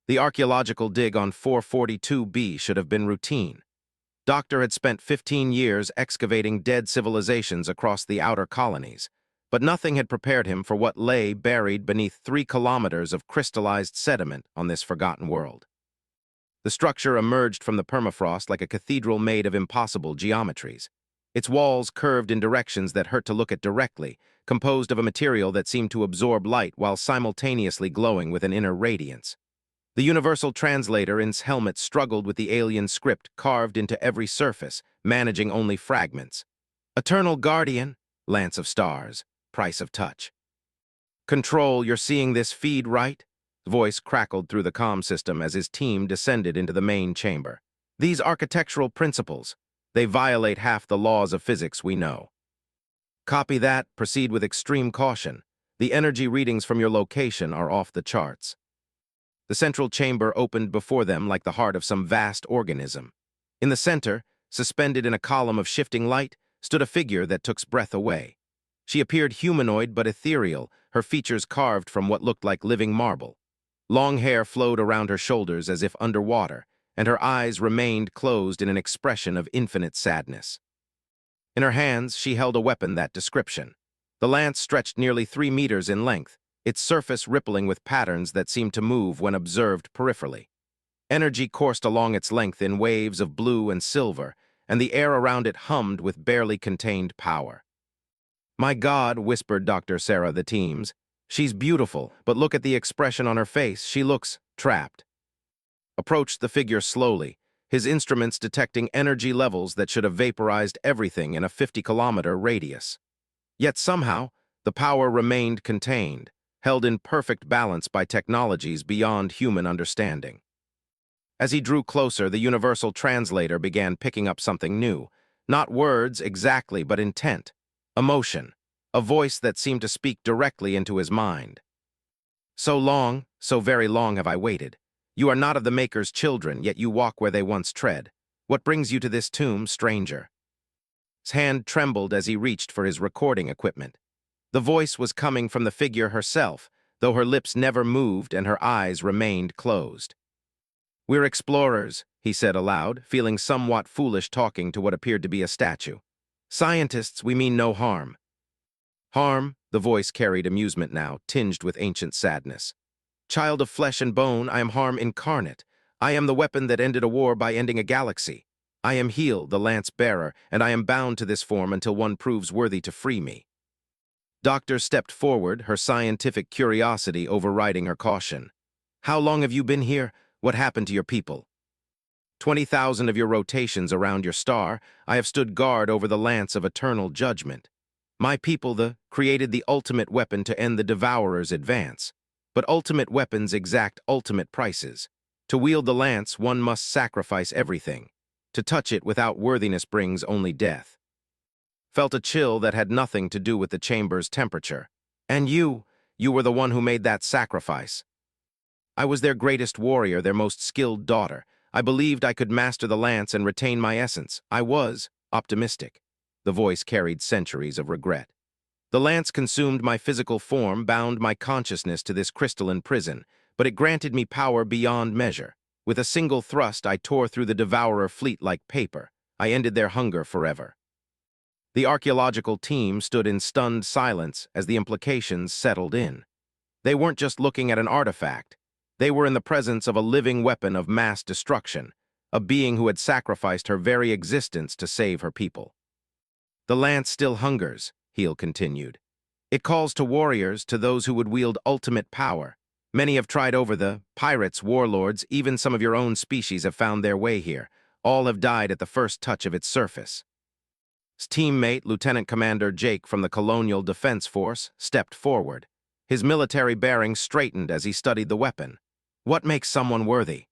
The archaeological dig on 442B should have been routine. Doctor had spent 15 years excavating dead civilizations across the outer colonies, but nothing had prepared him for what lay buried beneath 3 kilometers of crystallized sediment on this forgotten world. The structure emerged from the permafrost like a cathedral made of impossible geometries. Its walls curved in directions that hurt to look at directly, composed of a material that seemed to absorb light while simultaneously glowing with an inner radiance. The universal translator in his helmet struggled with the alien script carved into every surface, managing only fragments. Eternal Guardian, Lance of Stars, Price of Touch. Control, you're seeing this feed right? Voice crackled through the comm system as his team descended into the main chamber. These architectural principles, they violate half the laws of physics we know. Copy that, proceed with extreme caution. The energy readings from your location are off the charts. The central chamber opened before them like the heart of some vast organism. In the center, suspended in a column of shifting light, stood a figure that took breath away. She appeared humanoid but ethereal, her features carved from what looked like living marble. Long hair flowed around her shoulders as if underwater, and her eyes remained closed in an expression of infinite sadness. In her hands, she held a weapon that description. The lance stretched nearly 3 meters in length, its surface rippling with patterns that seemed to move when observed peripherally. Energy coursed along its length in waves of blue and silver, and the air around it hummed with barely contained power. "My God," whispered Dr. Sarah the teams. "She's beautiful, but look at the expression on her face. She looks trapped." Approached the figure slowly, his instruments detecting energy levels that should have vaporized everything in a 50-kilometer radius. Yet somehow, the power remained contained, held in perfect balance by technologies beyond human understanding. As he drew closer, the universal translator began picking up something new. Not words exactly, but intent, emotion, a voice that seemed to speak directly into his mind. "So long, so very long have I waited. You are not of the Maker's children, yet you walk where they once tread. What brings you to this tomb, stranger?" His hand trembled as he reached for his recording equipment. The voice was coming from the figure herself, though her lips never moved and her eyes remained closed. "We're explorers," he said aloud, feeling somewhat foolish talking to what appeared to be a statue. "Scientists, we mean no harm." "Harm?" The voice carried amusement now, tinged with ancient sadness. "Child of flesh and bone, I am harm incarnate. I am the weapon that ended a war by ending a galaxy. I am Heel, the lance-bearer, and I am bound to this form until one proves worthy to free me." Doctor stepped forward, her scientific curiosity overriding her caution. "How long have you been here? What happened to your people?" 20,000 of your rotations around your star. I have stood guard over the lance of eternal judgment. My people created the ultimate weapon to end the Devourer's advance. But ultimate weapons exact ultimate prices. To wield the lance, one must sacrifice everything. To touch it without worthiness brings only death. Felt a chill that had nothing to do with the chamber's temperature. "And you were the one who made that sacrifice." "I was their greatest warrior, their most skilled daughter. I believed I could master the lance and retain my essence. I was optimistic." The voice carried centuries of regret. "The lance consumed my physical form, bound my consciousness to this crystalline prison, but it granted me power beyond measure. With a single thrust, I tore through the Devourer fleet like paper. I ended their hunger forever." The archaeological team stood in stunned silence as the implications settled in. They weren't just looking at an artifact. They were in the presence of a living weapon of mass destruction, a being who had sacrificed her very existence to save her people. "The lance still hungers," Heel continued. "It calls to warriors, to those who would wield ultimate power. Many have tried over the pirates, warlords, even some of your own species have found their way here. All have died at the first touch of its surface." His teammate, Lieutenant Commander Jake from the Colonial Defense Force, stepped forward. His military bearings straightened as he studied the weapon. "What makes someone worthy?"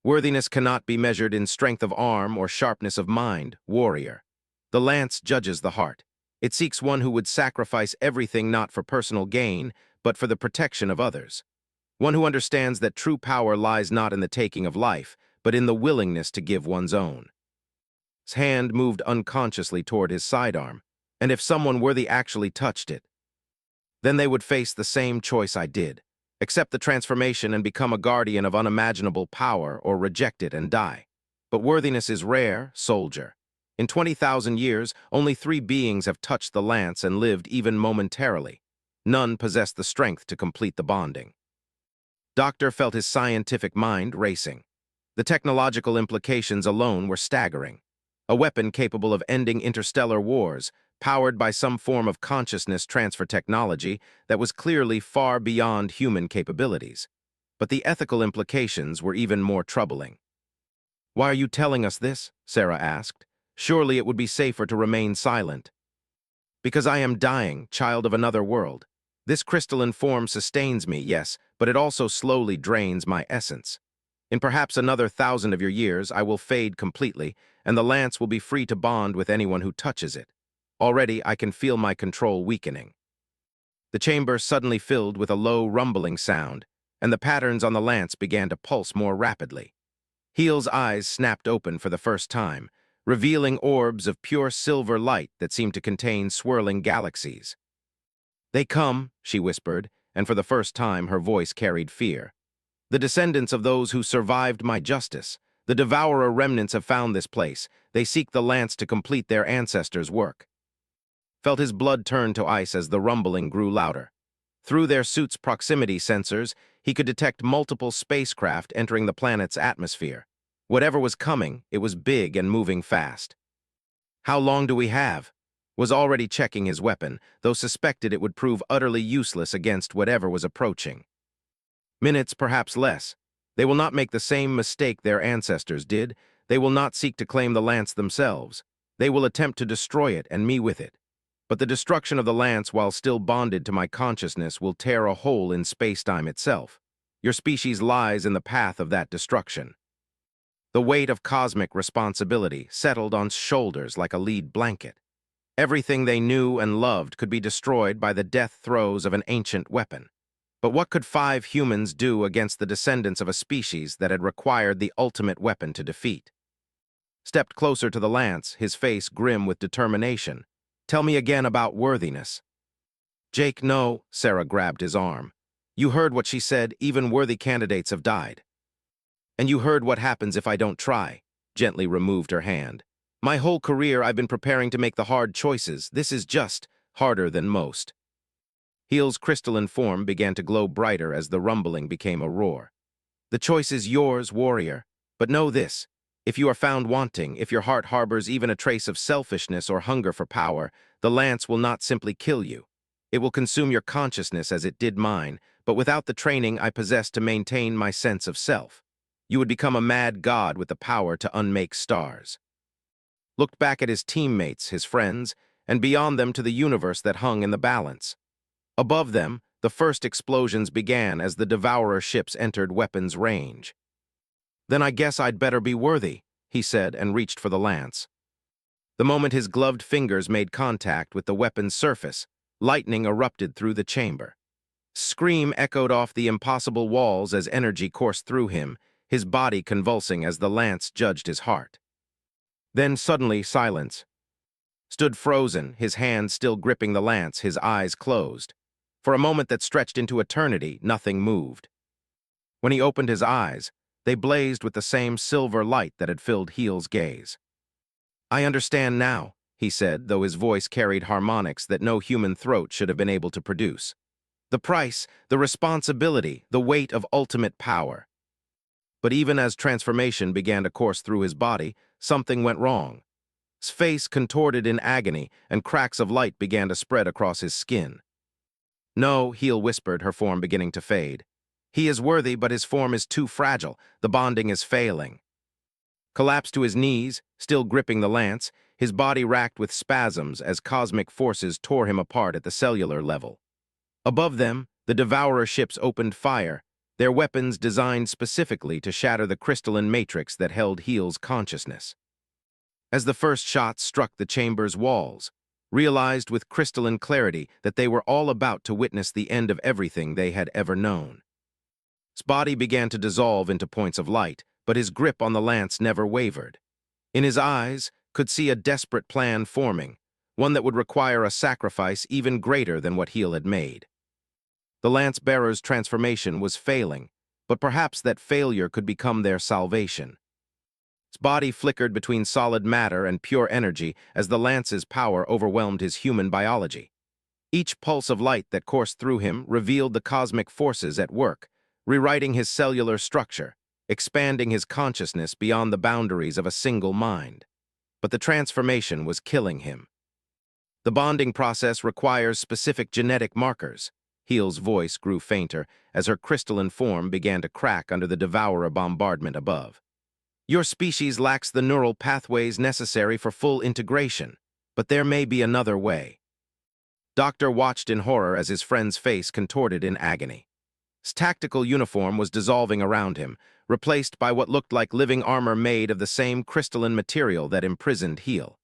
"Worthiness cannot be measured in strength of arm or sharpness of mind, warrior. The lance judges the heart. It seeks one who would sacrifice everything not for personal gain, but for the protection of others. One who understands that true power lies not in the taking of life, but in the willingness to give one's own." His hand moved unconsciously toward his sidearm, "And if someone worthy actually touched it, then they would face the same choice I did. Accept the transformation and become a guardian of unimaginable power, or reject it and die. But worthiness is rare, soldier. In 20,000 years, only 3 beings have touched the lance and lived even momentarily. None possess the strength to complete the bonding. Doctor felt his scientific mind racing. The technological implications alone were staggering. A weapon capable of ending interstellar wars, powered by some form of consciousness transfer technology that was clearly far beyond human capabilities. But the ethical implications were even more troubling. "Why are you telling us this?" Sarah asked. "Surely it would be safer to remain silent." "Because I am dying, child of another world. This crystalline form sustains me, yes, but it also slowly drains my essence. In perhaps another 1,000 of your years, I will fade completely, and the lance will be free to bond with anyone who touches it. Already, I can feel my control weakening." The chamber suddenly filled with a low, rumbling sound, and the patterns on the lance began to pulse more rapidly. Heel's eyes snapped open for the first time, revealing orbs of pure silver light that seemed to contain swirling galaxies. "They come," she whispered, and for the first time her voice carried fear. "The descendants of those who survived my justice. The devourer remnants have found this place. They seek the lance to complete their ancestors' work." Felt his blood turn to ice as the rumbling grew louder. Through their suit's proximity sensors, he could detect multiple spacecraft entering the planet's atmosphere. Whatever was coming, it was big and moving fast. "How long do we have?" Was already checking his weapon, though suspected it would prove utterly useless against whatever was approaching. "Minutes, perhaps less. They will not make the same mistake their ancestors did. They will not seek to claim the lance themselves. They will attempt to destroy it and me with it. But the destruction of the lance, while still bonded to my consciousness, will tear a hole in space-time itself. Your species lies in the path of that destruction." The weight of cosmic responsibility settled on shoulders like a lead blanket. Everything they knew and loved could be destroyed by the death throes of an ancient weapon. But what could 5 humans do against the descendants of a species that had required the ultimate weapon to defeat? Stepped closer to the lance, his face grim with determination. "Tell me again about worthiness." "Jake, no," Sarah grabbed his arm. "You heard what she said, even worthy candidates have died." "And you heard what happens if I don't try," gently removed her hand. "My whole career I've been preparing to make the hard choices. This is just harder than most." Heel's crystalline form began to glow brighter as the rumbling became a roar. "The choice is yours, warrior. But know this. If you are found wanting, if your heart harbors even a trace of selfishness or hunger for power, the lance will not simply kill you. It will consume your consciousness as it did mine, but without the training I possess to maintain my sense of self. You would become a mad god with the power to unmake stars." Looked back at his teammates, his friends, and beyond them to the universe that hung in the balance. Above them, the first explosions began as the Devourer ships entered weapons range. "Then I guess I'd better be worthy," he said and reached for the lance. The moment his gloved fingers made contact with the weapon's surface, lightning erupted through the chamber. Scream echoed off the impossible walls as energy coursed through him, his body convulsing as the lance judged his heart. Then suddenly silence. Stood frozen, his hand still gripping the lance, his eyes closed. For a moment that stretched into eternity, nothing moved. When he opened his eyes, they blazed with the same silver light that had filled Heel's gaze. "I understand now," he said, though his voice carried harmonics that no human throat should have been able to produce. "The price, the responsibility, the weight of ultimate power." But even as transformation began to course through his body, something went wrong. His face contorted in agony, and cracks of light began to spread across his skin. "No," Heel whispered, her form beginning to fade. "He is worthy, but his form is too fragile. The bonding is failing." Collapsed to his knees, still gripping the lance, his body racked with spasms as cosmic forces tore him apart at the cellular level. Above them, the Devourer ships opened fire, their weapons designed specifically to shatter the crystalline matrix that held Heel's consciousness. As the first shots struck the chamber's walls, realized with crystalline clarity that they were all about to witness the end of everything they had ever known. His body began to dissolve into points of light, but his grip on the lance never wavered. In his eyes, could see a desperate plan forming, one that would require a sacrifice even greater than what Heel had made. The lance-bearer's transformation was failing, but perhaps that failure could become their salvation. His body flickered between solid matter and pure energy as the lance's power overwhelmed his human biology. Each pulse of light that coursed through him revealed the cosmic forces at work, rewriting his cellular structure, expanding his consciousness beyond the boundaries of a single mind. But the transformation was killing him. The bonding process requires specific genetic markers. Heel's voice grew fainter as her crystalline form began to crack under the devourer bombardment above. Your species lacks the neural pathways necessary for full integration, but there may be another way. Doctor watched in horror as his friend's face contorted in agony. His tactical uniform was dissolving around him, replaced by what looked like living armor made of the same crystalline material that imprisoned Heel.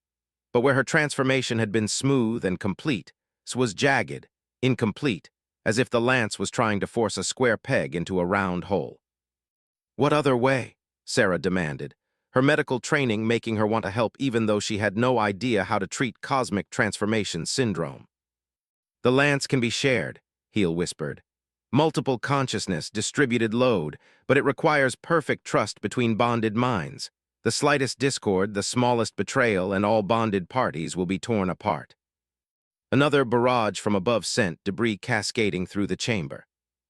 But where her transformation had been smooth and complete, it was jagged, incomplete, as if the lance was trying to force a square peg into a round hole. "What other way?" Sarah demanded, her medical training making her want to help even though she had no idea how to treat cosmic transformation syndrome. "The lance can be shared," Heel whispered. "Multiple consciousness, distributed load, but it requires perfect trust between bonded minds. The slightest discord, the smallest betrayal, and all bonded parties will be torn apart." Another barrage from above sent debris cascading through the chamber.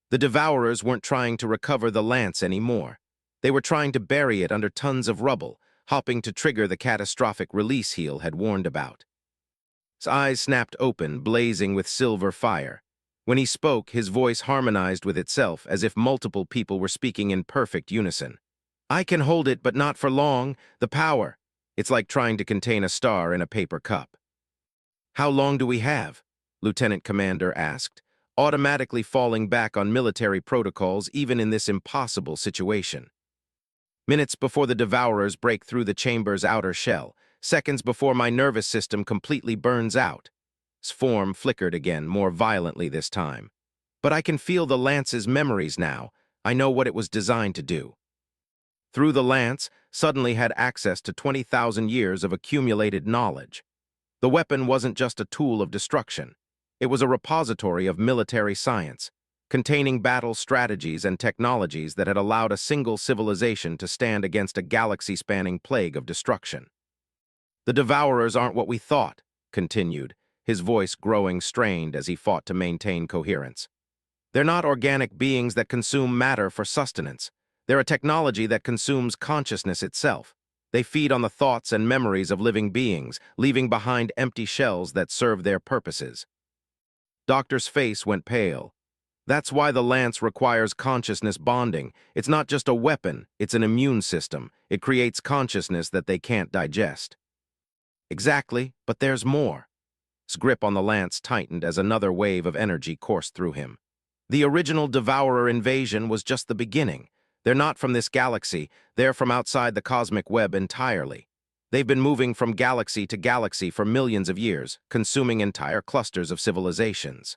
The devourers weren't trying to recover the lance anymore. They were trying to bury it under tons of rubble, hoping to trigger the catastrophic release Heel had warned about. His eyes snapped open, blazing with silver fire. When he spoke, his voice harmonized with itself as if multiple people were speaking in perfect unison. "I can hold it, but not for long. The power. It's like trying to contain a star in a paper cup." "How long do we have?" Lieutenant Commander asked, automatically falling back on military protocols even in this impossible situation. "Minutes before the devourers break through the chamber's outer shell, seconds before my nervous system completely burns out." His form flickered again, more violently this time. "But I can feel the lance's memories now. I know what it was designed to do." Through the lance, suddenly had access to 20,000 years of accumulated knowledge. The weapon wasn't just a tool of destruction. It was a repository of military science, containing battle strategies and technologies that had allowed a single civilization to stand against a galaxy-spanning plague of destruction. "The devourers aren't what we thought," continued, his voice growing strained as he fought to maintain coherence. "They're not organic beings that consume matter for sustenance. They're a technology that consumes consciousness itself. They feed on the thoughts and memories of living beings, leaving behind empty shells that serve their purposes." Doctor's face went pale. "That's why the lance requires consciousness bonding. It's not just a weapon, it's an immune system. It creates consciousness that they can't digest." "Exactly, but there's more." His grip on the lance tightened as another wave of energy coursed through him. "The original Devourer invasion was just the beginning. They're not from this galaxy, they're from outside the cosmic web entirely. They've been moving from galaxy to galaxy for millions of years, consuming entire clusters of civilizations."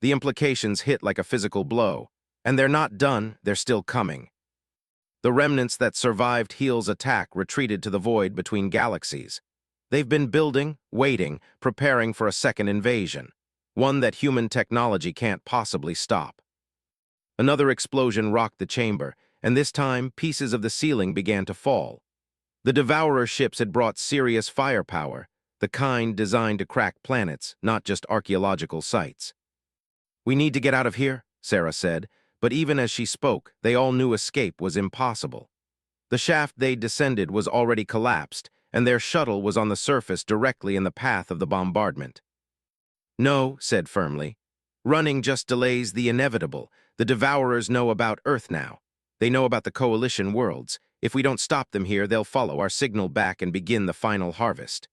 The implications hit like a physical blow. And they're not done, they're still coming. The remnants that survived Heel's attack retreated to the void between galaxies. They've been building, waiting, preparing for a second invasion, one that human technology can't possibly stop. Another explosion rocked the chamber, and this time pieces of the ceiling began to fall. The Devourer ships had brought serious firepower, the kind designed to crack planets, not just archaeological sites. "We need to get out of here," Sarah said, but even as she spoke, they all knew escape was impossible. The shaft they descended was already collapsed, and their shuttle was on the surface directly in the path of the bombardment. "No," said firmly. "Running just delays the inevitable. The Devourers know about Earth now. They know about the Coalition worlds. If we don't stop them here, they'll follow our signal back and begin the final harvest."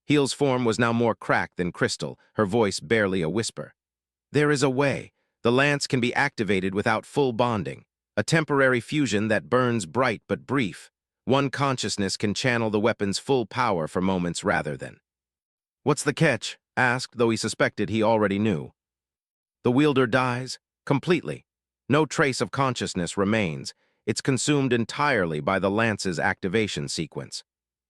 Heel's form was now more cracked than crystal, her voice barely a whisper. "There is a way. The lance can be activated without full bonding. A temporary fusion that burns bright but brief. One consciousness can channel the weapon's full power for moments rather than." "What's the catch?" asked, though he suspected he already knew. "The wielder dies, completely. No trace of consciousness remains. It's consumed entirely by the lance's activation sequence.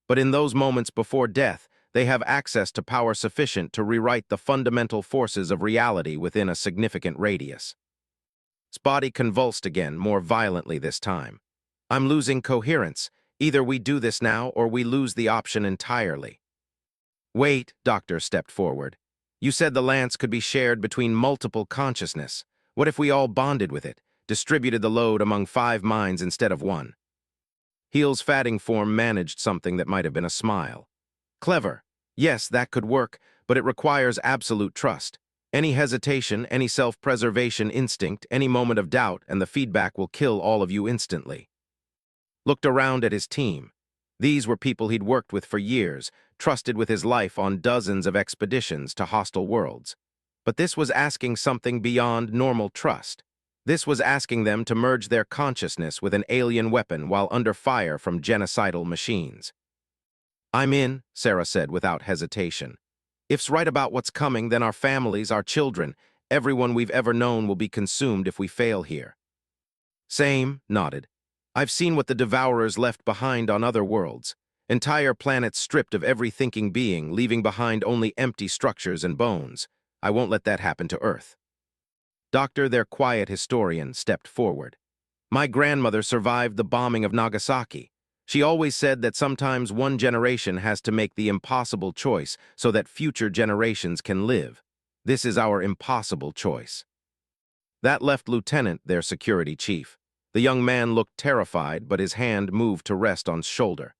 But in those moments before death, they have access to power sufficient to rewrite the fundamental forces of reality within a significant radius. His body convulsed again, more violently this time. I'm losing coherence. Either we do this now or we lose the option entirely. Wait, Doctor stepped forward. You said the lance could be shared between multiple consciousness. What if we all bonded with it, distributed the load among 5 minds instead of one? Heel's fatting form managed something that might have been a smile. Clever. Yes, that could work, but it requires absolute trust. Any hesitation, any self-preservation instinct, any moment of doubt, and the feedback will kill all of you instantly. Looked around at his team. These were people he'd worked with for years, trusted with his life on dozens of expeditions to hostile worlds. But this was asking something beyond normal trust. This was asking them to merge their consciousness with an alien weapon while under fire from genocidal machines. I'm in, Sarah said without hesitation. If's right about what's coming, then our families, our children, everyone we've ever known will be consumed if we fail here. Same, nodded. I've seen what the Devourers left behind on other worlds. Entire planets stripped of every thinking being, leaving behind only empty structures and bones. I won't let that happen to Earth. Doctor, their quiet historian, stepped forward. My grandmother survived the bombing of Nagasaki. She always said that sometimes one generation has to make the impossible choice so that future generations can live. This is our impossible choice. That left Lieutenant, their security chief. The young man looked terrified, but his hand moved to rest on his shoulder.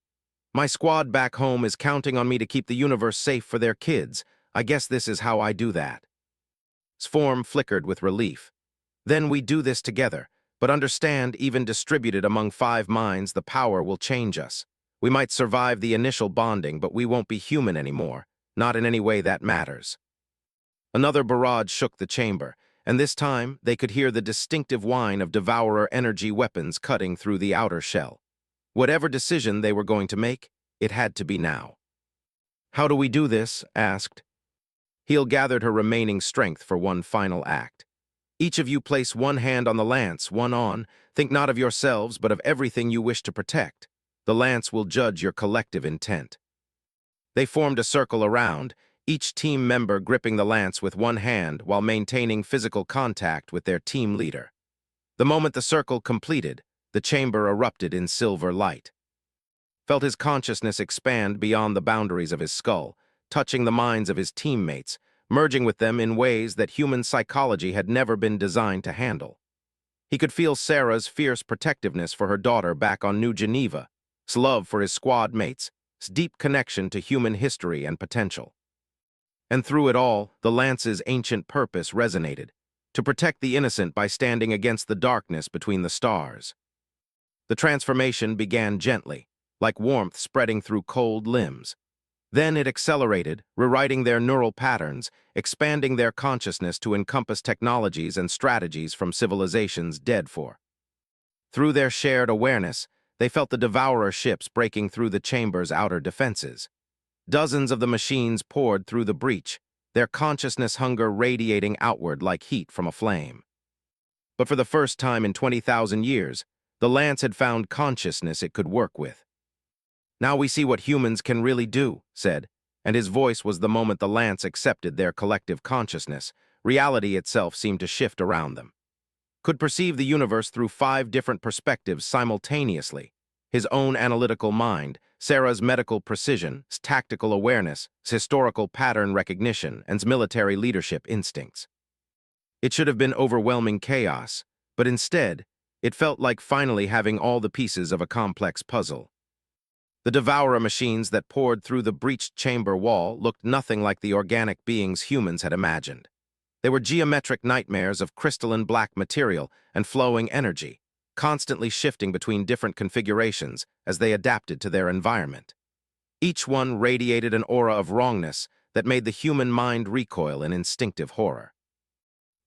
My squad back home is counting on me to keep the universe safe for their kids. I guess this is how I do that. His form flickered with relief. Then we do this together, but understand, even distributed among 5 minds, the power will change us. We might survive the initial bonding, but we won't be human anymore, not in any way that matters. Another barrage shook the chamber, and this time they could hear the distinctive whine of Devourer energy weapons cutting through the outer shell. Whatever decision they were going to make, it had to be now. How do we do this? Asked. Heel gathered her remaining strength for one final act. Each of you place one hand on the lance, one on. Think not of yourselves, but of everything you wish to protect. The lance will judge your collective intent. They formed a circle around, each team member gripping the lance with one hand while maintaining physical contact with their team leader. The moment the circle completed, the chamber erupted in silver light. Felt his consciousness expand beyond the boundaries of his skull, touching the minds of his teammates, merging with them in ways that human psychology had never been designed to handle. He could feel Sarah's fierce protectiveness for her daughter back on New Geneva, his love for his squad mates, his deep connection to human history and potential. And through it all, the lance's ancient purpose resonated, to protect the innocent by standing against the darkness between the stars. The transformation began gently, like warmth spreading through cold limbs. Then it accelerated, rewriting their neural patterns, expanding their consciousness to encompass technologies and strategies from civilizations dead for. Through their shared awareness, they felt the Devourer ships breaking through the chamber's outer defenses. Dozens of the machines poured through the breach, their consciousness hunger radiating outward like heat from a flame. But for the first time in 20,000 years, the lance had found consciousness it could work with. Now we see what humans can really do, said, and his voice was the moment the lance accepted their collective consciousness. Reality itself seemed to shift around them. Could perceive the universe through 5 different perspectives simultaneously. His own analytical mind, Sarah's medical precision, his tactical awareness, his historical pattern recognition, and his military leadership instincts. It should have been overwhelming chaos, but instead, it felt like finally having all the pieces of a complex puzzle. The Devourer machines that poured through the breached chamber wall looked nothing like the organic beings humans had imagined. They were geometric nightmares of crystalline black material and flowing energy, constantly shifting between different configurations as they adapted to their environment. Each one radiated an aura of wrongness that made the human mind recoil in instinctive horror.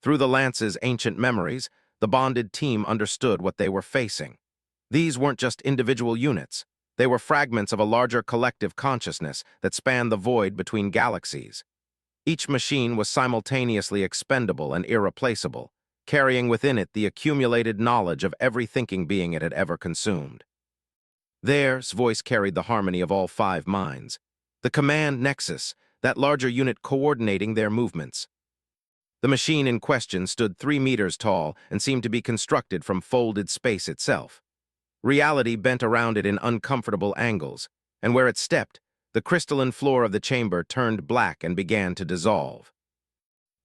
Through the lance's ancient memories, the bonded team understood what they were facing. These weren't just individual units. They were fragments of a larger collective consciousness that spanned the void between galaxies. Each machine was simultaneously expendable and irreplaceable, carrying within it the accumulated knowledge of every thinking being it had ever consumed. Theirs voice carried the harmony of all 5 minds. The command nexus, that larger unit coordinating their movements. The machine in question stood 3 meters tall and seemed to be constructed from folded space itself. Reality bent around it in uncomfortable angles, and where it stepped, the crystalline floor of the chamber turned black and began to dissolve.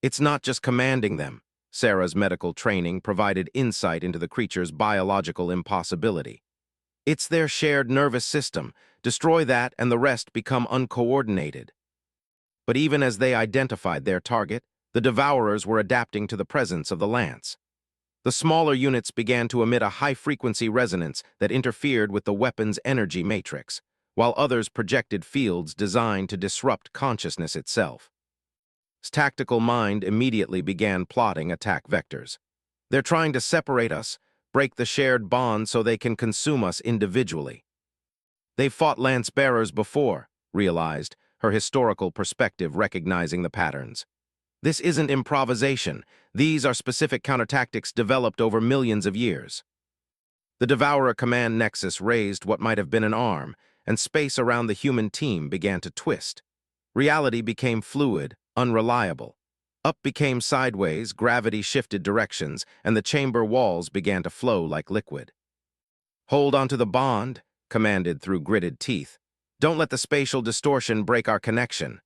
It's not just commanding them. Sarah's medical training provided insight into the creature's biological impossibility. It's their shared nervous system. Destroy that and the rest become uncoordinated. But even as they identified their target, the Devourers were adapting to the presence of the lance. The smaller units began to emit a high-frequency resonance that interfered with the weapon's energy matrix, while others projected fields designed to disrupt consciousness itself. His tactical mind immediately began plotting attack vectors. They're trying to separate us, break the shared bond so they can consume us individually. They've fought lance-bearers before, realized, her historical perspective recognizing the patterns. This isn't improvisation. These are specific countertactics developed over millions of years. The Devourer command nexus raised what might have been an arm, and space around the human team began to twist. Reality became fluid, unreliable. Up became sideways, gravity shifted directions, and the chamber walls began to flow like liquid. Hold onto the bond, commanded through gritted teeth. Don't let the spatial distortion break our connection.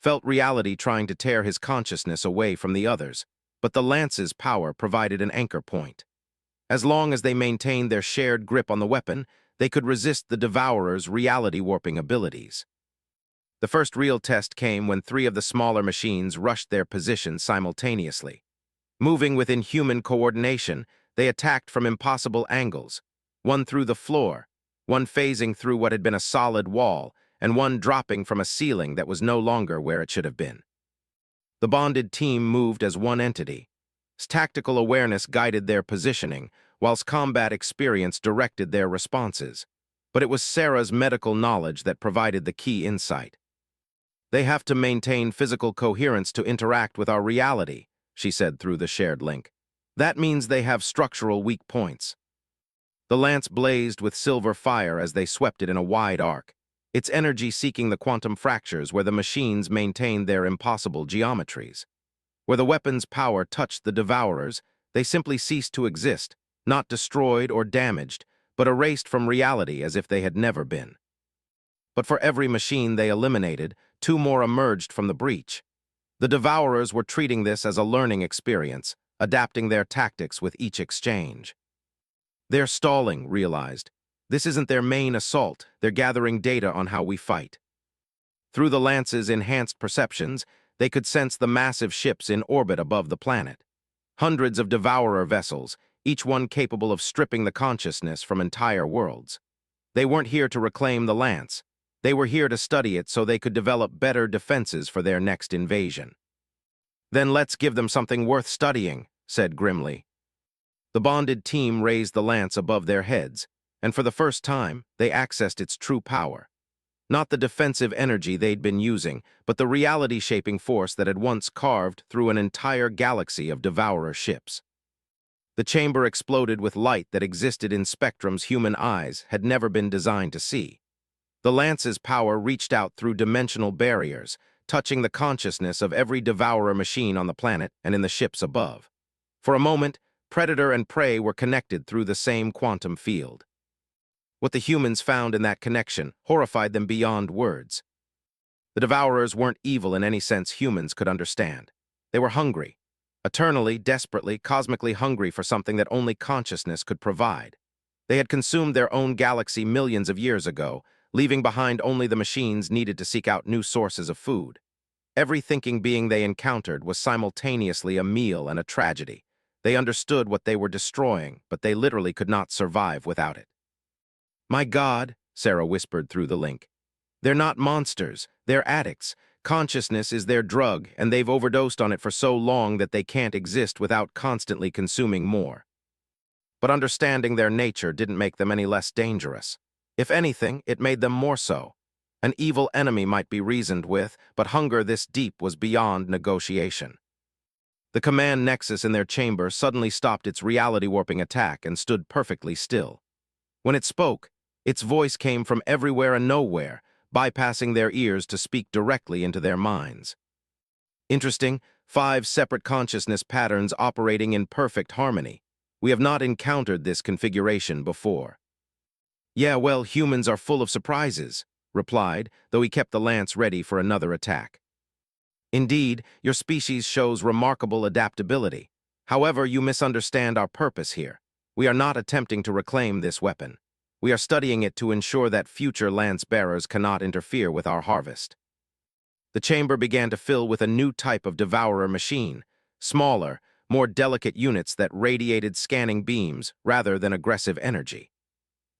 Felt reality trying to tear his consciousness away from the others, but the lance's power provided an anchor point. As long as they maintained their shared grip on the weapon, they could resist the Devourer's reality-warping abilities. The first real test came when 3 of the smaller machines rushed their positions simultaneously. Moving with inhuman coordination, they attacked from impossible angles, one through the floor, one phasing through what had been a solid wall, and one dropping from a ceiling that was no longer where it should have been. The bonded team moved as one entity. Tactical awareness guided their positioning, whilst combat experience directed their responses. But it was Sarah's medical knowledge that provided the key insight. They have to maintain physical coherence to interact with our reality, she said through the shared link. That means they have structural weak points. The lance blazed with silver fire as they swept it in a wide arc, its energy seeking the quantum fractures where the machines maintained their impossible geometries. Where the weapon's power touched the Devourers, they simply ceased to exist, not destroyed or damaged, but erased from reality as if they had never been. But for every machine they eliminated, 2 more emerged from the breach. The Devourers were treating this as a learning experience, adapting their tactics with each exchange. They're stalling, realized. This isn't their main assault, they're gathering data on how we fight. Through the lance's enhanced perceptions, they could sense the massive ships in orbit above the planet. Hundreds of Devourer vessels, each one capable of stripping the consciousness from entire worlds. They weren't here to reclaim the lance. They were here to study it so they could develop better defenses for their next invasion. Then let's give them something worth studying, said grimly. The bonded team raised the lance above their heads, and for the first time, they accessed its true power. Not the defensive energy they'd been using, but the reality-shaping force that had once carved through an entire galaxy of Devourer ships. The chamber exploded with light that existed in spectrums human eyes had never been designed to see. The lance's power reached out through dimensional barriers, touching the consciousness of every Devourer machine on the planet and in the ships above. For a moment, predator and prey were connected through the same quantum field. What the humans found in that connection horrified them beyond words. The Devourers weren't evil in any sense humans could understand. They were hungry, eternally, desperately, cosmically hungry for something that only consciousness could provide. They had consumed their own galaxy millions of years ago, leaving behind only the machines needed to seek out new sources of food. Every thinking being they encountered was simultaneously a meal and a tragedy. They understood what they were destroying, but they literally could not survive without it. My God, Sarah whispered through the link. They're not monsters, they're addicts. Consciousness is their drug, and they've overdosed on it for so long that they can't exist without constantly consuming more. But understanding their nature didn't make them any less dangerous. If anything, it made them more so. An evil enemy might be reasoned with, but hunger this deep was beyond negotiation. The command nexus in their chamber suddenly stopped its reality-warping attack and stood perfectly still. When it spoke, its voice came from everywhere and nowhere, bypassing their ears to speak directly into their minds. Interesting, 5 separate consciousness patterns operating in perfect harmony. We have not encountered this configuration before. Yeah, well, humans are full of surprises, replied, though he kept the lance ready for another attack. Indeed, your species shows remarkable adaptability. However, you misunderstand our purpose here. We are not attempting to reclaim this weapon. We are studying it to ensure that future lance-bearers cannot interfere with our harvest. The chamber began to fill with a new type of devourer machine, smaller, more delicate units that radiated scanning beams rather than aggressive energy.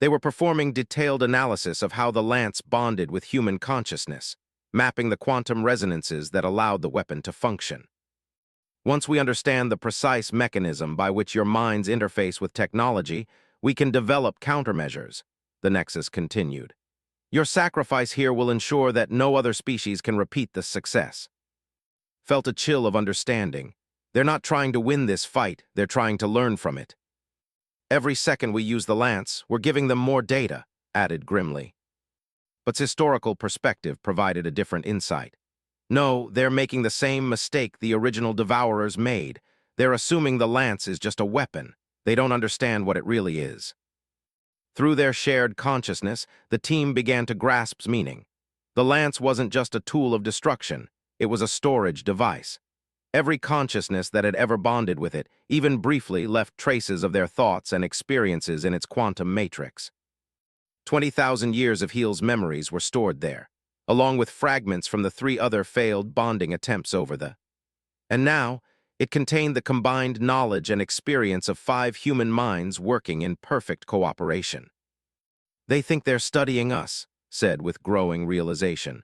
They were performing detailed analysis of how the lance bonded with human consciousness, mapping the quantum resonances that allowed the weapon to function. Once we understand the precise mechanism by which your minds interface with technology, we can develop countermeasures, the Nexus continued. Your sacrifice here will ensure that no other species can repeat this success. Felt a chill of understanding. They're not trying to win this fight, they're trying to learn from it. Every second we use the lance, we're giving them more data, added grimly. But historical perspective provided a different insight. No, they're making the same mistake the original devourers made. They're assuming the lance is just a weapon. They don't understand what it really is. Through their shared consciousness, the team began to grasp meaning. The lance wasn't just a tool of destruction, it was a storage device. Every consciousness that had ever bonded with it, even briefly, left traces of their thoughts and experiences in its quantum matrix. 20,000 years of Heel's memories were stored there, along with fragments from the 3 other failed bonding attempts over the. And now, it contained the combined knowledge and experience of 5 human minds working in perfect cooperation. They think they're studying us, said with growing realization.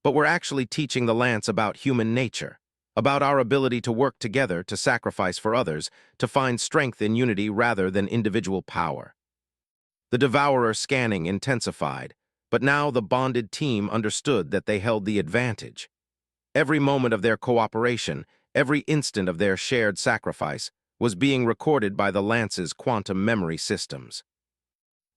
But we're actually teaching the lance about human nature, about our ability to work together, to sacrifice for others, to find strength in unity rather than individual power. The devourer scanning intensified, but now the bonded team understood that they held the advantage. Every moment of their cooperation, every instant of their shared sacrifice, was being recorded by the lance's quantum memory systems.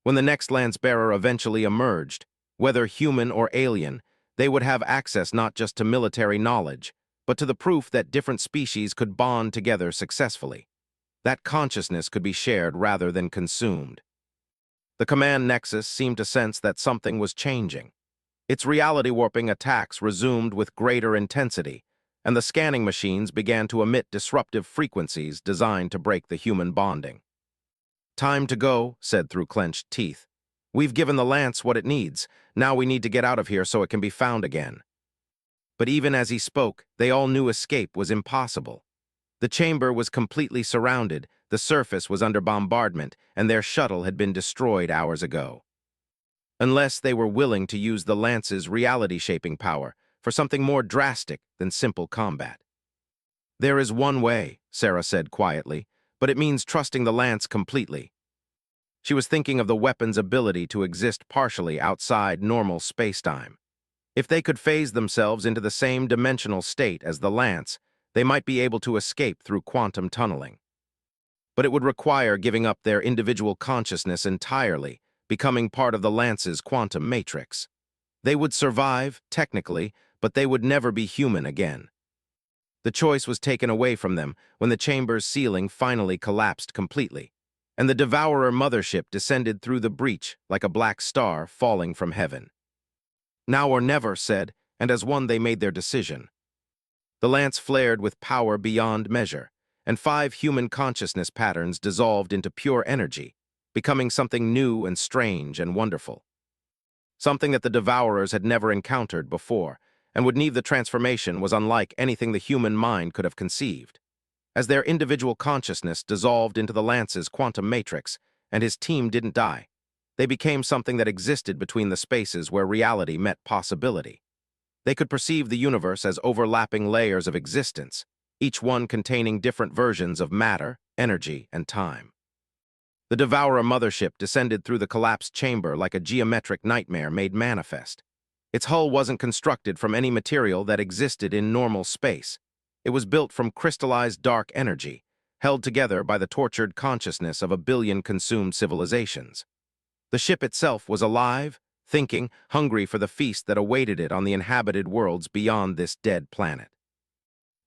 When the next lance-bearer eventually emerged, whether human or alien, they would have access not just to military knowledge, but to the proof that different species could bond together successfully. That consciousness could be shared rather than consumed. The command nexus seemed to sense that something was changing. Its reality-warping attacks resumed with greater intensity, and the scanning machines began to emit disruptive frequencies designed to break the human bonding. "Time to go," said through clenched teeth. "We've given the lance what it needs. Now we need to get out of here so it can be found again." But even as he spoke, they all knew escape was impossible. The chamber was completely surrounded, the surface was under bombardment, and their shuttle had been destroyed hours ago. Unless they were willing to use the lance's reality-shaping power for something more drastic than simple combat. "There is one way," Sarah said quietly, "but it means trusting the lance completely." She was thinking of the weapon's ability to exist partially outside normal spacetime. If they could phase themselves into the same dimensional state as the lance, they might be able to escape through quantum tunneling. But it would require giving up their individual consciousness entirely, becoming part of the lance's quantum matrix. They would survive, technically, but they would never be human again. The choice was taken away from them when the chamber's ceiling finally collapsed completely, and the Devourer mothership descended through the breach like a black star falling from heaven. Now or never, said, and as one they made their decision. The lance flared with power beyond measure, and 5 human consciousness patterns dissolved into pure energy, becoming something new and strange and wonderful. Something that the Devourers had never encountered before, and would need the transformation was unlike anything the human mind could have conceived. As their individual consciousness dissolved into the lance's quantum matrix, and his team didn't die, they became something that existed between the spaces where reality met possibility. They could perceive the universe as overlapping layers of existence, each one containing different versions of matter, energy, and time. The Devourer mothership descended through the collapsed chamber like a geometric nightmare made manifest. Its hull wasn't constructed from any material that existed in normal space. It was built from crystallized dark energy, held together by the tortured consciousness of 1 billion consumed civilizations. The ship itself was alive, thinking, hungry for the feast that awaited it on the inhabited worlds beyond this dead planet.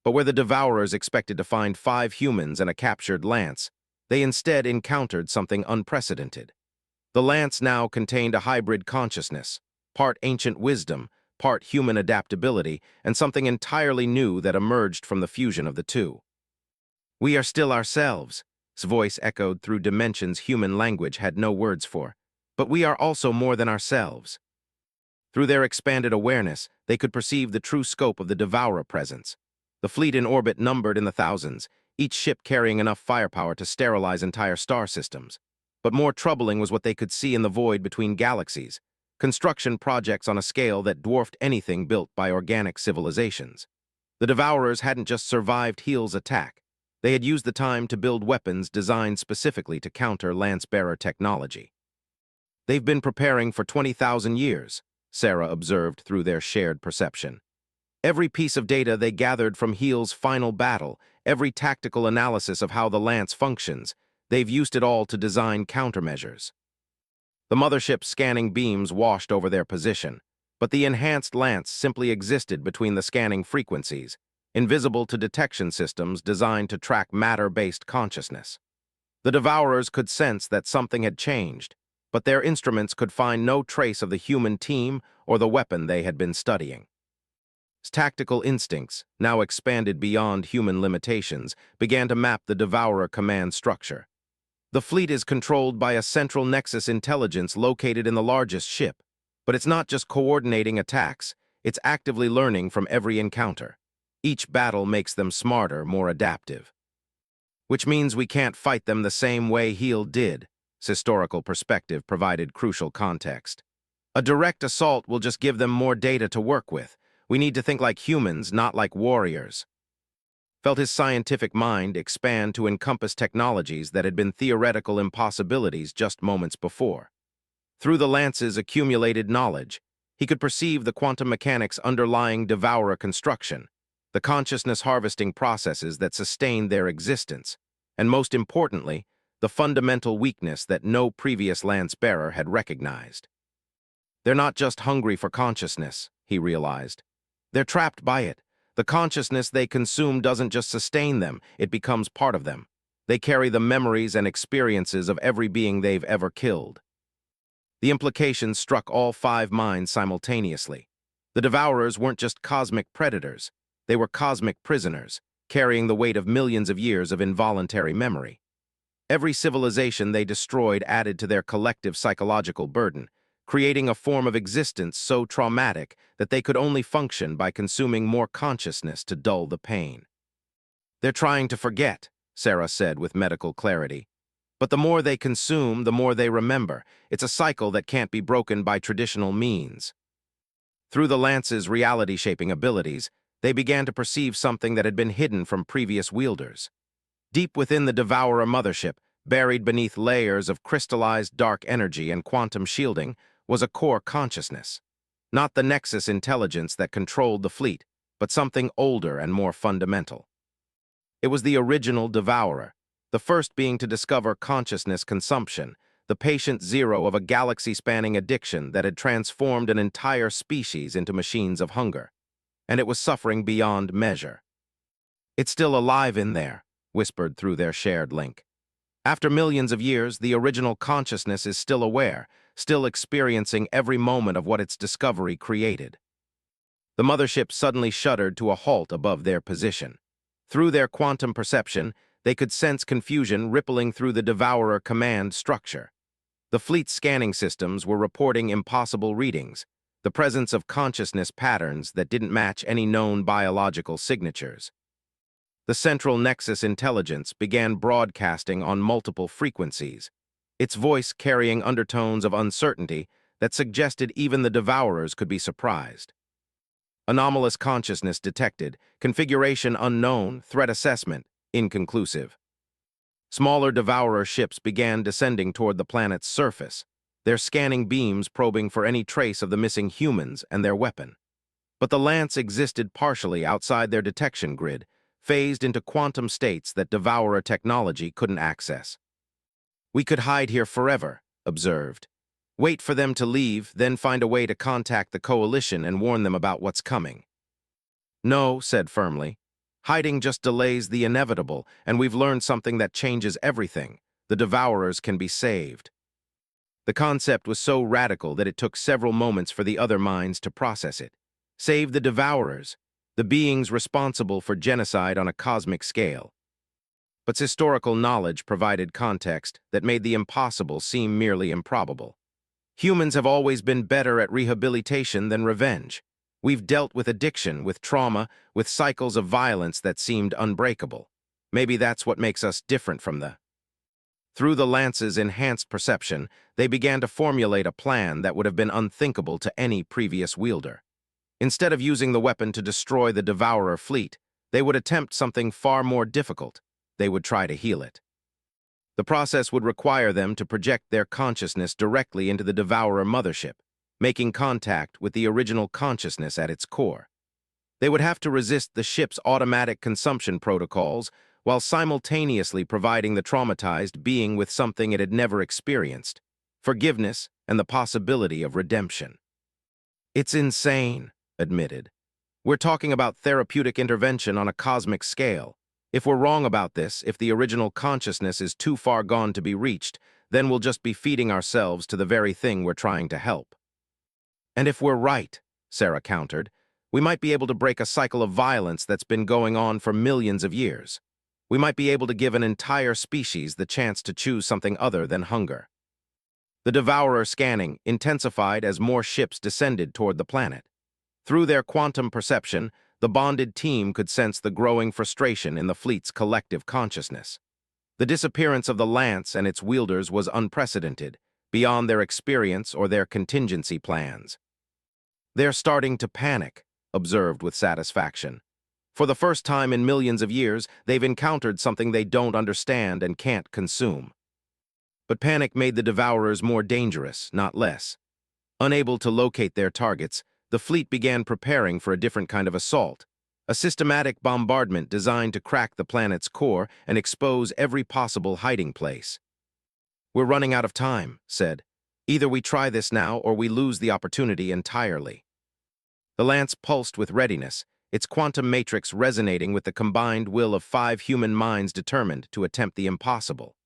But where the Devourers expected to find 5 humans and a captured lance, they instead encountered something unprecedented. The lance now contained a hybrid consciousness, part ancient wisdom, part human adaptability, and something entirely new that emerged from the fusion of the two. "We are still ourselves," his voice echoed through dimensions human language had no words for. "But we are also more than ourselves." Through their expanded awareness, they could perceive the true scope of the Devourer presence. The fleet in orbit numbered in the thousands, each ship carrying enough firepower to sterilize entire star systems. But more troubling was what they could see in the void between galaxies, construction projects on a scale that dwarfed anything built by organic civilizations. The Devourers hadn't just survived Heel's attack. They had used the time to build weapons designed specifically to counter lance-bearer technology. "They've been preparing for 20,000 years, Sarah observed through their shared perception. Every piece of data they gathered from Heel's final battle, every tactical analysis of how the lance functions, they've used it all to design countermeasures." The mothership's scanning beams washed over their position, but the enhanced lance simply existed between the scanning frequencies, invisible to detection systems designed to track matter-based consciousness. The Devourers could sense that something had changed, but their instruments could find no trace of the human team or the weapon they had been studying. Tactical instincts, now expanded beyond human limitations, began to map the Devourer command structure. The fleet is controlled by a central nexus intelligence located in the largest ship, but it's not just coordinating attacks, it's actively learning from every encounter. Each battle makes them smarter, more adaptive. "Which means we can't fight them the same way Heel did," historical perspective provided crucial context. "A direct assault will just give them more data to work with. We need to think like humans, not like warriors." Felt his scientific mind expand to encompass technologies that had been theoretical impossibilities just moments before. Through the lance's accumulated knowledge, he could perceive the quantum mechanics underlying Devourer construction, the consciousness harvesting processes that sustained their existence, and most importantly, the fundamental weakness that no previous lance-bearer had recognized. "They're not just hungry for consciousness," he realized. "They're trapped by it. The consciousness they consume doesn't just sustain them, it becomes part of them. They carry the memories and experiences of every being they've ever killed." The implications struck all 5 minds simultaneously. The Devourers weren't just cosmic predators. They were cosmic prisoners, carrying the weight of millions of years of involuntary memory. Every civilization they destroyed added to their collective psychological burden, creating a form of existence so traumatic that they could only function by consuming more consciousness to dull the pain. "They're trying to forget," Sarah said with medical clarity. "But the more they consume, the more they remember. It's a cycle that can't be broken by traditional means." Through the lance's reality-shaping abilities, they began to perceive something that had been hidden from previous wielders. Deep within the Devourer mothership, buried beneath layers of crystallized dark energy and quantum shielding, was a core consciousness. Not the nexus intelligence that controlled the fleet, but something older and more fundamental. It was the original Devourer, the first being to discover consciousness consumption, the patient zero of a galaxy-spanning addiction that had transformed an entire species into machines of hunger. And it was suffering beyond measure. "It's still alive in there," whispered through their shared link. "After millions of years, the original consciousness is still aware, still experiencing every moment of what its discovery created." The mothership suddenly shuddered to a halt above their position. Through their quantum perception, they could sense confusion rippling through the Devourer command structure. The fleet's scanning systems were reporting impossible readings, the presence of consciousness patterns that didn't match any known biological signatures. The central nexus intelligence began broadcasting on multiple frequencies, its voice carrying undertones of uncertainty that suggested even the Devourers could be surprised. Anomalous consciousness detected, configuration unknown, threat assessment inconclusive. Smaller Devourer ships began descending toward the planet's surface, their scanning beams probing for any trace of the missing humans and their weapon. But the lance existed partially outside their detection grid, phased into quantum states that Devourer technology couldn't access. "We could hide here forever," observed. Wait for them to leave, then find a way to contact the coalition and warn them about what's coming. No, said firmly. Hiding just delays the inevitable, and we've learned something that changes everything. The Devourers can be saved. The concept was so radical that it took several moments for the other minds to process it. Save the Devourers, the beings responsible for genocide on a cosmic scale. But historical knowledge provided context that made the impossible seem merely improbable. Humans have always been better at rehabilitation than revenge. We've dealt with addiction, with trauma, with cycles of violence that seemed unbreakable. Maybe that's what makes us different from the... Through the Lance's enhanced perception, they began to formulate a plan that would have been unthinkable to any previous wielder. Instead of using the weapon to destroy the Devourer fleet, they would attempt something far more difficult. They would try to heal it. The process would require them to project their consciousness directly into the Devourer mothership, making contact with the original consciousness at its core. They would have to resist the ship's automatic consumption protocols while simultaneously providing the traumatized being with something it had never experienced: forgiveness and the possibility of redemption. It's insane, admitted. We're talking about therapeutic intervention on a cosmic scale. If we're wrong about this, if the original consciousness is too far gone to be reached, then we'll just be feeding ourselves to the very thing we're trying to help. And if we're right, Sarah countered, we might be able to break a cycle of violence that's been going on for millions of years. We might be able to give an entire species the chance to choose something other than hunger. The Devourer scanning intensified as more ships descended toward the planet. Through their quantum perception, the bonded team could sense the growing frustration in the fleet's collective consciousness. The disappearance of the Lance and its wielders was unprecedented, beyond their experience or their contingency plans. They're starting to panic, observed with satisfaction. For the first time in millions of years, they've encountered something they don't understand and can't consume. But panic made the Devourers more dangerous, not less. Unable to locate their targets, the fleet began preparing for a different kind of assault, a systematic bombardment designed to crack the planet's core and expose every possible hiding place. We're running out of time, said. Either we try this now or we lose the opportunity entirely. The Lance pulsed with readiness, its quantum matrix resonating with the combined will of 5 human minds determined to attempt the impossible.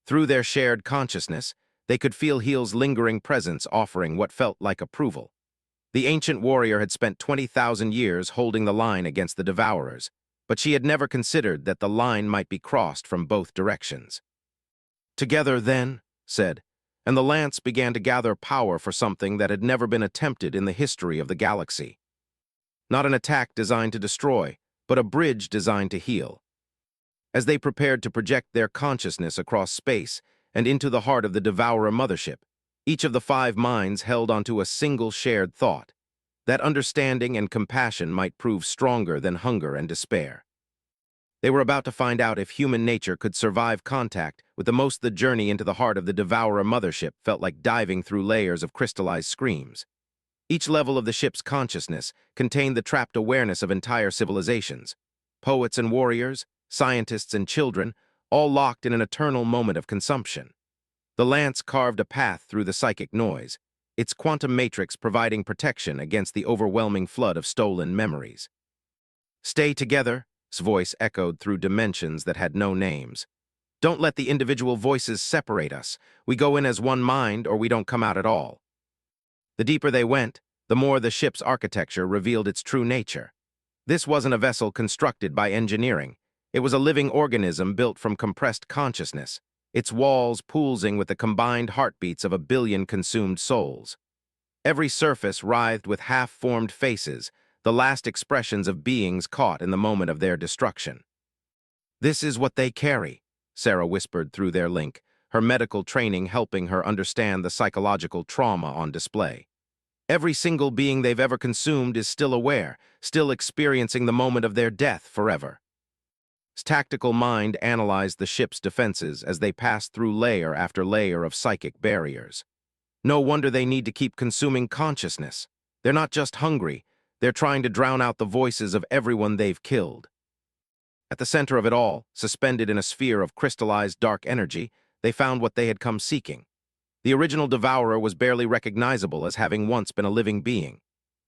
Through their shared consciousness, they could feel Heel's lingering presence offering what felt like approval. The ancient warrior had spent 20,000 years holding the line against the Devourers, but she had never considered that the line might be crossed from both directions. Together, then, said, and the Lance began to gather power for something that had never been attempted in the history of the galaxy. Not an attack designed to destroy, but a bridge designed to heal. As they prepared to project their consciousness across space and into the heart of the Devourer mothership, each of the 5 minds held onto a single shared thought, that understanding and compassion might prove stronger than hunger and despair. They were about to find out if human nature could survive contact with the journey into the heart of the Devourer mothership felt like diving through layers of crystallized screams. Each level of the ship's consciousness contained the trapped awareness of entire civilizations, poets and warriors, scientists and children, all locked in an eternal moment of consumption. The Lance carved a path through the psychic noise, its quantum matrix providing protection against the overwhelming flood of stolen memories. Stay together, its voice echoed through dimensions that had no names. Don't let the individual voices separate us. We go in as one mind or we don't come out at all. The deeper they went, the more the ship's architecture revealed its true nature. This wasn't a vessel constructed by engineering. It was a living organism built from compressed consciousness, its walls pulsing with the combined heartbeats of 1 billion consumed souls. Every surface writhed with half-formed faces, the last expressions of beings caught in the moment of their destruction. This is what they carry, Sarah whispered through their link, her medical training helping her understand the psychological trauma on display. Every single being they've ever consumed is still aware, still experiencing the moment of their death forever. His tactical mind analyzed the ship's defenses as they passed through layer after layer of psychic barriers. No wonder they need to keep consuming consciousness. They're not just hungry, they're trying to drown out the voices of everyone they've killed. At the center of it all, suspended in a sphere of crystallized dark energy, they found what they had come seeking. The original devourer was barely recognizable as having once been a living being.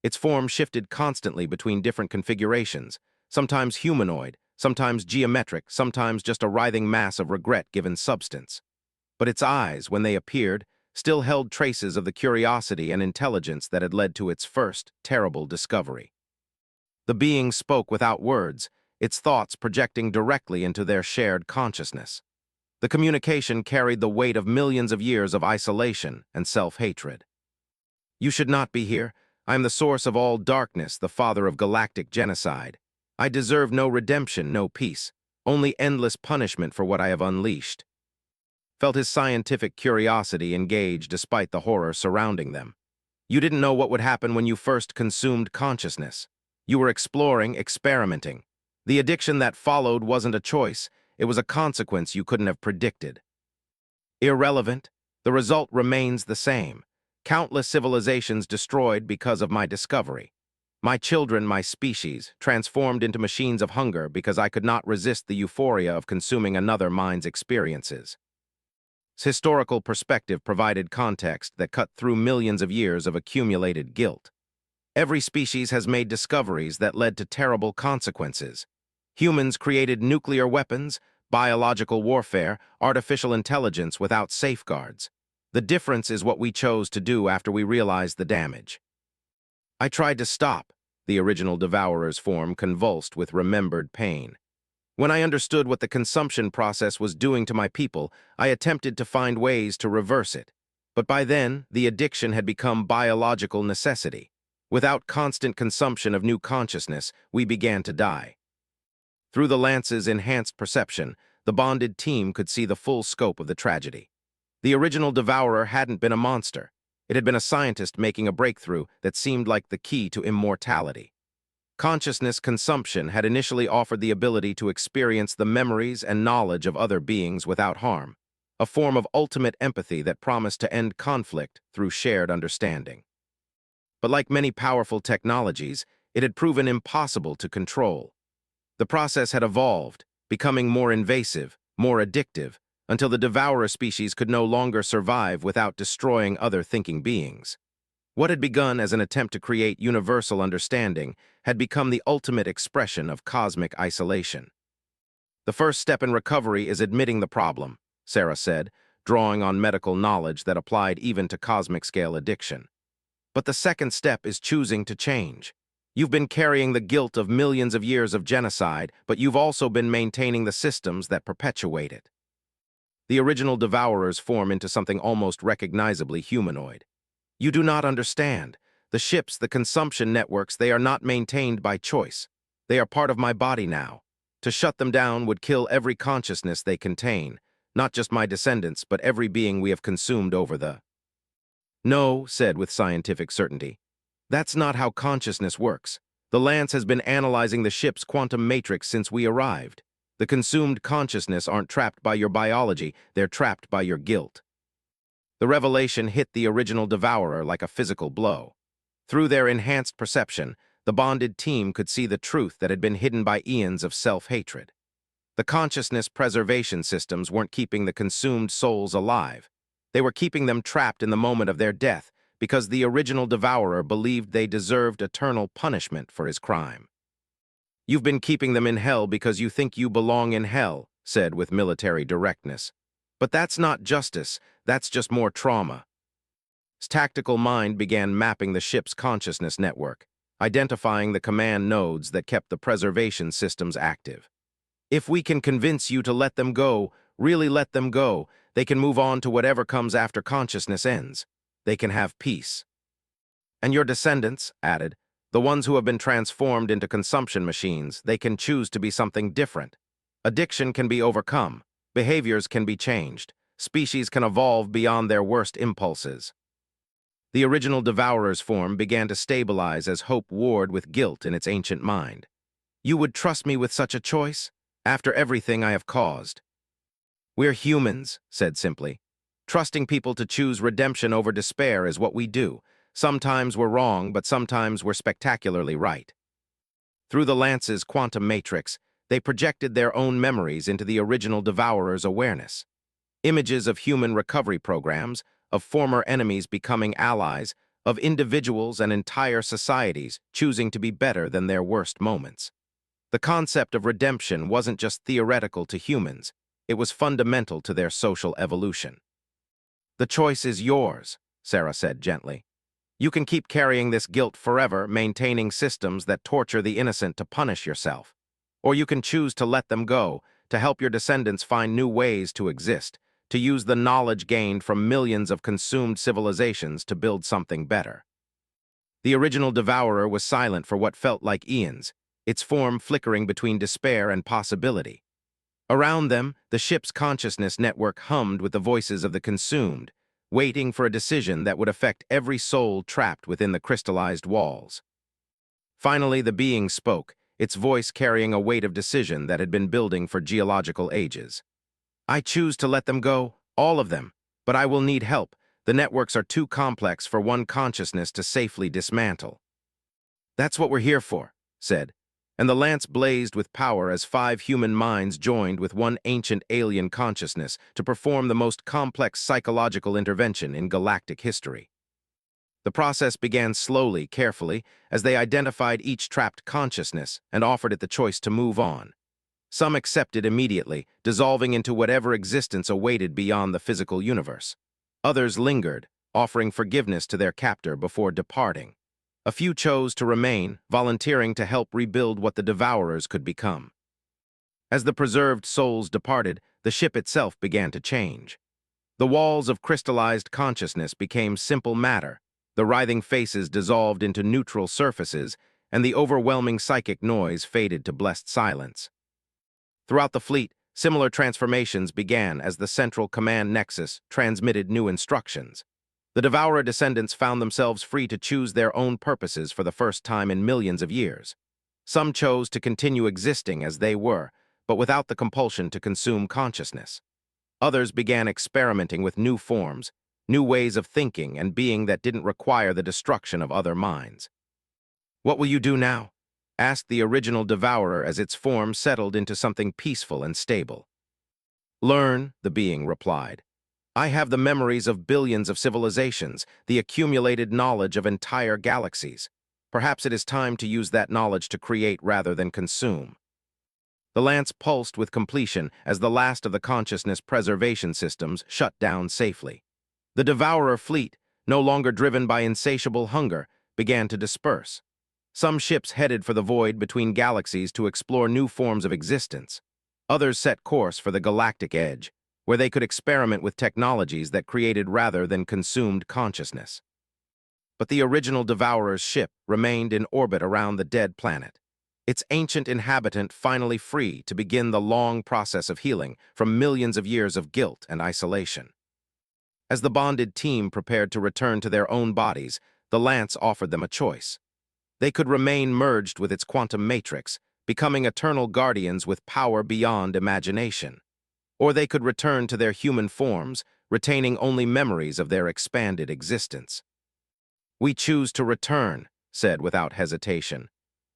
Its form shifted constantly between different configurations, sometimes humanoid, sometimes geometric, sometimes just a writhing mass of regret-given substance. But its eyes, when they appeared, still held traces of the curiosity and intelligence that had led to its first, terrible discovery. The being spoke without words, its thoughts projecting directly into their shared consciousness. The communication carried the weight of millions of years of isolation and self-hatred. "You should not be here. I am the source of all darkness, the father of galactic genocide. I deserve no redemption, no peace, only endless punishment for what I have unleashed." Felt his scientific curiosity engage despite the horror surrounding them. You didn't know what would happen when you first consumed consciousness. You were exploring, experimenting. The addiction that followed wasn't a choice. It was a consequence you couldn't have predicted. Irrelevant, the result remains the same. Countless civilizations destroyed because of my discovery. My children, my species, transformed into machines of hunger because I could not resist the euphoria of consuming another mind's experiences. Historical perspective provided context that cut through millions of years of accumulated guilt. Every species has made discoveries that led to terrible consequences. Humans created nuclear weapons, biological warfare, artificial intelligence without safeguards. The difference is what we chose to do after we realized the damage. I tried to stop. The original devourer's form convulsed with remembered pain. When I understood what the consumption process was doing to my people, I attempted to find ways to reverse it. But by then, the addiction had become biological necessity. Without constant consumption of new consciousness, we began to die. Through the Lance's enhanced perception, the bonded team could see the full scope of the tragedy. The original devourer hadn't been a monster. It had been a scientist making a breakthrough that seemed like the key to immortality. Consciousness consumption had initially offered the ability to experience the memories and knowledge of other beings without harm, a form of ultimate empathy that promised to end conflict through shared understanding. But like many powerful technologies, it had proven impossible to control. The process had evolved, becoming more invasive, more addictive, until the devourer species could no longer survive without destroying other thinking beings. What had begun as an attempt to create universal understanding had become the ultimate expression of cosmic isolation. "The first step in recovery is admitting the problem," Sarah said, drawing on medical knowledge that applied even to cosmic-scale addiction. "But the second step is choosing to change. You've been carrying the guilt of millions of years of genocide, but you've also been maintaining the systems that perpetuate it." The original devourers form into something almost recognizably humanoid. "You do not understand. The ships, the consumption networks, they are not maintained by choice. They are part of my body now. To shut them down would kill every consciousness they contain, not just my descendants, but every being we have consumed over the—" "No," said with scientific certainty. "That's not how consciousness works. The Lance has been analyzing the ship's quantum matrix since we arrived. The consumed consciousness aren't trapped by your biology, they're trapped by your guilt." The revelation hit the original devourer like a physical blow. Through their enhanced perception, the bonded team could see the truth that had been hidden by eons of self-hatred. The consciousness preservation systems weren't keeping the consumed souls alive. They were keeping them trapped in the moment of their death because the original devourer believed they deserved eternal punishment for his crime. "You've been keeping them in hell because you think you belong in hell," said with military directness. "But that's not justice, that's just more trauma." His tactical mind began mapping the ship's consciousness network, identifying the command nodes that kept the preservation systems active. "If we can convince you to let them go, really let them go, they can move on to whatever comes after consciousness ends. They can have peace. And your descendants," added, "the ones who have been transformed into consumption machines, they can choose to be something different. Addiction can be overcome. Behaviors can be changed. Species can evolve beyond their worst impulses." The original devourer's form began to stabilize as hope warred with guilt in its ancient mind. "You would trust me with such a choice? After everything I have caused?" "We're humans," said simply. "Trusting people to choose redemption over despair is what we do. Sometimes we're wrong, but sometimes we're spectacularly right." Through the Lance's quantum matrix, they projected their own memories into the original devourer's awareness. Images of human recovery programs, of former enemies becoming allies, of individuals and entire societies choosing to be better than their worst moments. The concept of redemption wasn't just theoretical to humans, it was fundamental to their social evolution. "The choice is yours," Sarah said gently. "You can keep carrying this guilt forever, maintaining systems that torture the innocent to punish yourself. Or you can choose to let them go, to help your descendants find new ways to exist, to use the knowledge gained from millions of consumed civilizations to build something better." The original devourer was silent for what felt like eons, its form flickering between despair and possibility. Around them, the ship's consciousness network hummed with the voices of the consumed, waiting for a decision that would affect every soul trapped within the crystallized walls. Finally, the being spoke, its voice carrying a weight of decision that had been building for geological ages. "I choose to let them go, all of them, but I will need help. The networks are too complex for one consciousness to safely dismantle." "That's what we're here for," said, and the lance blazed with power as 5 human minds joined with one ancient alien consciousness to perform the most complex psychological intervention in galactic history. The process began slowly, carefully, as they identified each trapped consciousness and offered it the choice to move on. Some accepted immediately, dissolving into whatever existence awaited beyond the physical universe. Others lingered, offering forgiveness to their captor before departing. A few chose to remain, volunteering to help rebuild what the devourers could become. As the preserved souls departed, the ship itself began to change. The walls of crystallized consciousness became simple matter, the writhing faces dissolved into neutral surfaces, and the overwhelming psychic noise faded to blessed silence. Throughout the fleet, similar transformations began as the central command nexus transmitted new instructions. The Devourer descendants found themselves free to choose their own purposes for the first time in millions of years. Some chose to continue existing as they were, but without the compulsion to consume consciousness. Others began experimenting with new forms, new ways of thinking and being that didn't require the destruction of other minds. "What will you do now?" asked the original Devourer as its form settled into something peaceful and stable. "Learn," the being replied. "I have the memories of billions of civilizations, the accumulated knowledge of entire galaxies. Perhaps it is time to use that knowledge to create rather than consume." The lance pulsed with completion as the last of the consciousness preservation systems shut down safely. The Devourer fleet, no longer driven by insatiable hunger, began to disperse. Some ships headed for the void between galaxies to explore new forms of existence. Others set course for the galactic edge, where they could experiment with technologies that created rather than consumed consciousness. But the original Devourer's ship remained in orbit around the dead planet, its ancient inhabitant finally free to begin the long process of healing from millions of years of guilt and isolation. As the bonded team prepared to return to their own bodies, the lance offered them a choice. They could remain merged with its quantum matrix, becoming eternal guardians with power beyond imagination. Or they could return to their human forms, retaining only memories of their expanded existence. "We choose to return," said without hesitation.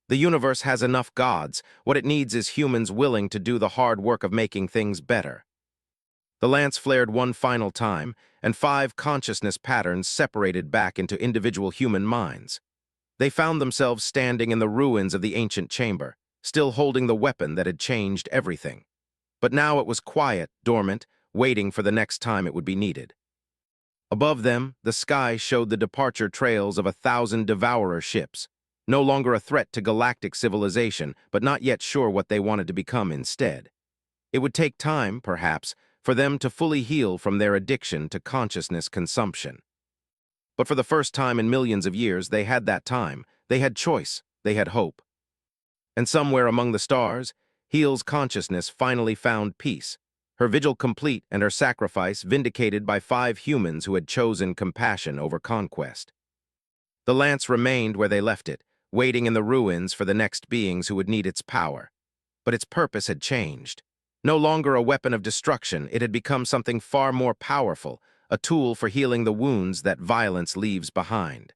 "The universe has enough gods. What it needs is humans willing to do the hard work of making things better." The lance flared one final time, and 5 consciousness patterns separated back into individual human minds. They found themselves standing in the ruins of the ancient chamber, still holding the weapon that had changed everything. But now it was quiet, dormant, waiting for the next time it would be needed. Above them, the sky showed the departure trails of 1,000 Devourer ships, no longer a threat to galactic civilization, but not yet sure what they wanted to become instead. It would take time, perhaps, for them to fully heal from their addiction to consciousness consumption. But for the first time in millions of years, they had that time. They had choice. They had hope. And somewhere among the stars, Heal's consciousness finally found peace, her vigil complete and her sacrifice vindicated by 5 humans who had chosen compassion over conquest. The lance remained where they left it, waiting in the ruins for the next beings who would need its power. But its purpose had changed. No longer a weapon of destruction, it had become something far more powerful, a tool for healing the wounds that violence leaves behind.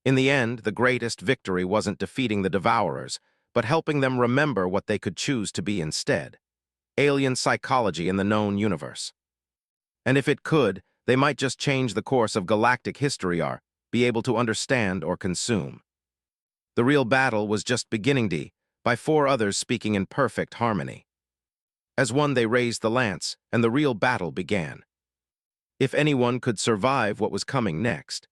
In the end, the greatest victory wasn't defeating the Devourers, but helping them remember what they could choose to be instead: alien psychology in the known universe. And if it could, They might just change the course of galactic history or be able to understand or consume. The real battle was just beginning by four others speaking in perfect harmony. As one they raised the lance, and the real battle began. If anyone could survive what was coming next,